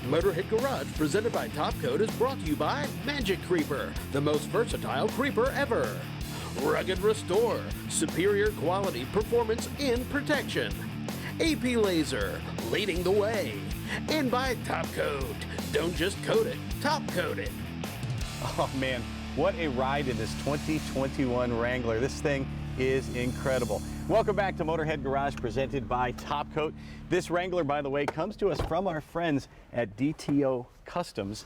Motorhead Garage, presented by Top Coat, is brought to you by Magic Creeper, the most versatile creeper ever. Rugged Restore, superior quality, performance, and protection. AP Laser, leading the way. And by Top Coat. Don't just coat it, top coat it. Oh man, what a ride in this 2021 Wrangler. This thing is incredible. Welcome back to Motorhead Garage, presented by Top Coat. This Wrangler, by the way, comes to us from our friends at DTO Customs.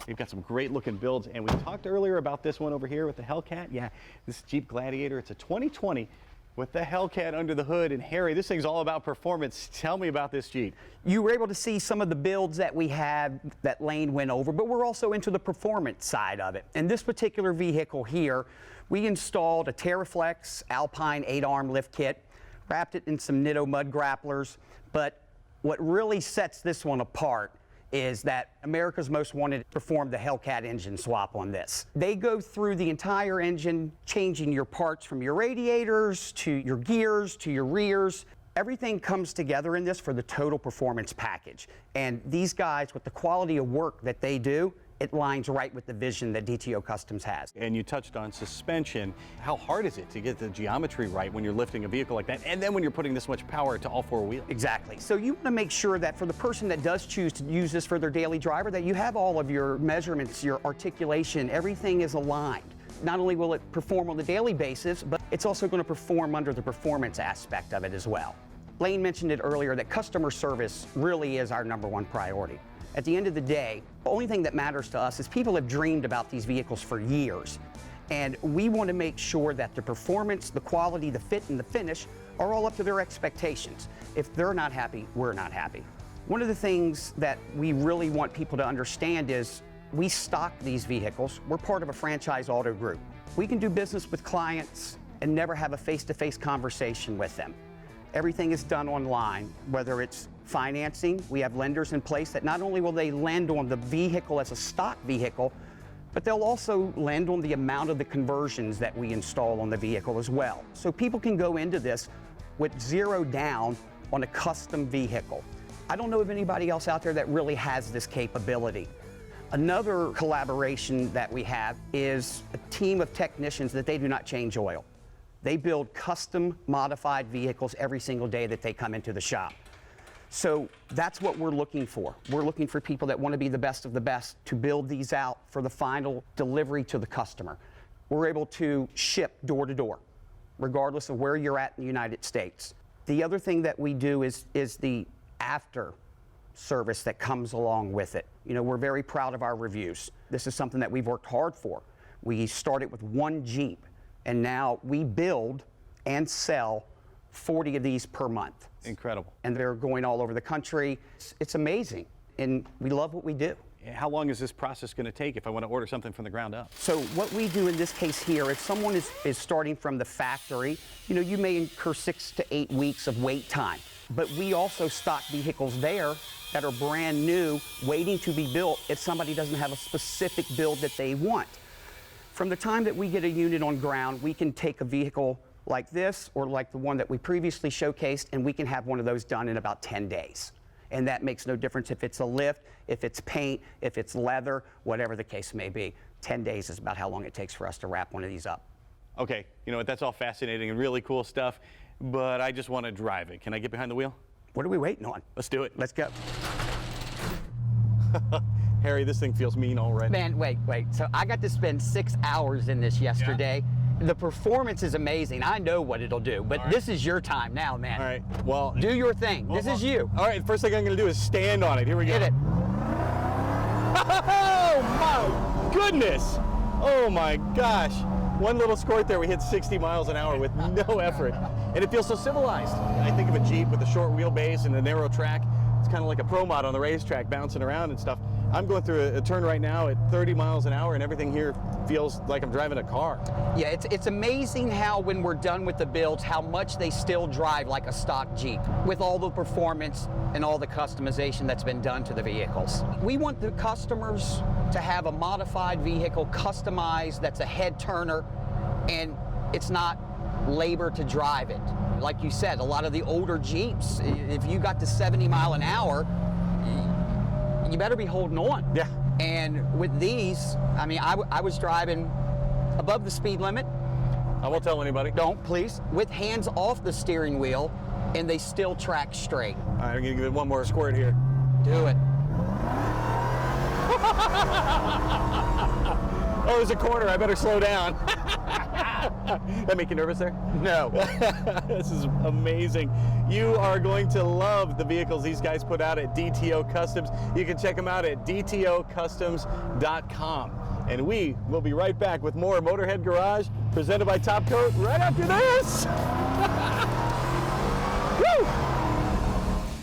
They've got some great looking builds, and we talked earlier about this one over here with the Hellcat. Yeah, this Jeep Gladiator, it's a 2020 with the Hellcat under the hood. And Harry, this thing's all about performance. Tell me about this Jeep. You were able to see some of the builds that we had that Lane went over, but we're also into the performance side of it. In this particular vehicle here, we installed a TerraFlex Alpine 8-arm lift kit, wrapped it in some Nitto mud grapplers, but what really sets this one apart is that America's Most Wanted performed the Hellcat engine swap on this. They go through the entire engine, changing your parts from your radiators to your gears to your rears. Everything comes together in this for the total performance package. And these guys, with the quality of work that they do, it lines right with the vision that DTO Customs has. And you touched on suspension. How hard is it to get the geometry right when you're lifting a vehicle like that, and then when you're putting this much power to all four wheels? Exactly. So you want to make sure that for the person that does choose to use this for their daily driver, that you have all of your measurements, your articulation, everything is aligned. Not only will it perform on the daily basis, but it's also going to perform under the performance aspect of it as well. Lane mentioned it earlier that customer service really is our #1 priority. At the end of the day, the only thing that matters to us is people have dreamed about these vehicles for years. And we want to make sure that the performance, the quality, the fit, and the finish are all up to their expectations. If they're not happy, we're not happy. One of the things that we really want people to understand is we stock these vehicles. We're part of a franchise auto group. We can do business with clients and never have a face-to-face conversation with them. Everything is done online, whether it's financing. We have lenders in place that not only will they lend on the vehicle as a stock vehicle, but they'll also lend on the amount of the conversions that we install on the vehicle as well. So people can go into this with zero down on a custom vehicle. I don't know of anybody else out there that really has this capability. Another collaboration that we have is a team of technicians that they do not change oil. They build custom modified vehicles every single day that they come into the shop. So that's what we're looking for. We're looking for people that want to be the best of the best to build these out for the final delivery to the customer. We're able to ship door to door, regardless of where you're at in the United States. The other thing that we do is the after service that comes along with it. You know, we're very proud of our reviews. This is something that we've worked hard for. We started with one Jeep, and now we build and sell 40 of these per month. Incredible. And they're going all over the country. It's amazing, and we love what we do. How long is this process going to take if I want to order something from the ground up? So what we do in this case here, if someone is starting from the factory, you know, you may incur 6 to 8 weeks of wait time. But we also stock vehicles there that are brand new, waiting to be built if somebody doesn't have a specific build that they want. From the time that we get a unit on ground, we can take a vehicle like this or like the one that we previously showcased, and we can have one of those done in about 10 days. And that makes no difference if it's a lift, if it's paint, if it's leather, whatever the case may be. 10 days is about how long it takes for us to wrap one of these up. Okay, you know what, that's all fascinating and really cool stuff, but I just want to drive it. Can I get behind the wheel? What are we waiting on? Let's do it. Let's go. Harry, this thing feels mean already. Man, wait. So I got to spend 6 hours in this yesterday. Yeah. The performance is amazing. I know what it'll do, but This is your time now, man. All right, well. Do your thing. This is you. All right, first thing I'm going to do is stand on it. Here we go. Get it. Oh, my goodness. Oh, my gosh. One little squirt there, we hit 60 miles an hour with no effort. And it feels so civilized. I think of a Jeep with a short wheelbase and a narrow track. It's kind of like a pro mod on the racetrack, bouncing around and stuff. I'm going through a turn right now at 30 miles an hour, and everything here feels like I'm driving a car. Yeah, it's amazing how when we're done with the builds, how much they still drive like a stock Jeep with all the performance and all the customization that's been done to the vehicles. We want the customers to have a modified vehicle, customized, that's a head turner, and it's not labor to drive it. Like you said, a lot of the older Jeeps, if you got to 70 mile an hour, you better be holding on. Yeah. And with these, I mean, I was driving above the speed limit. I won't tell anybody. Don't, please. With hands off the steering wheel, and they still track straight. All right, I'm gonna give it one more squirt here. Do it. Oh, there's a corner. I better slow down. That make you nervous there? No. This is amazing. You are going to love the vehicles these guys put out at DTO Customs. You can check them out at dtocustoms.com. And we will be right back with more Motorhead Garage presented by Top Coat right after this. Woo!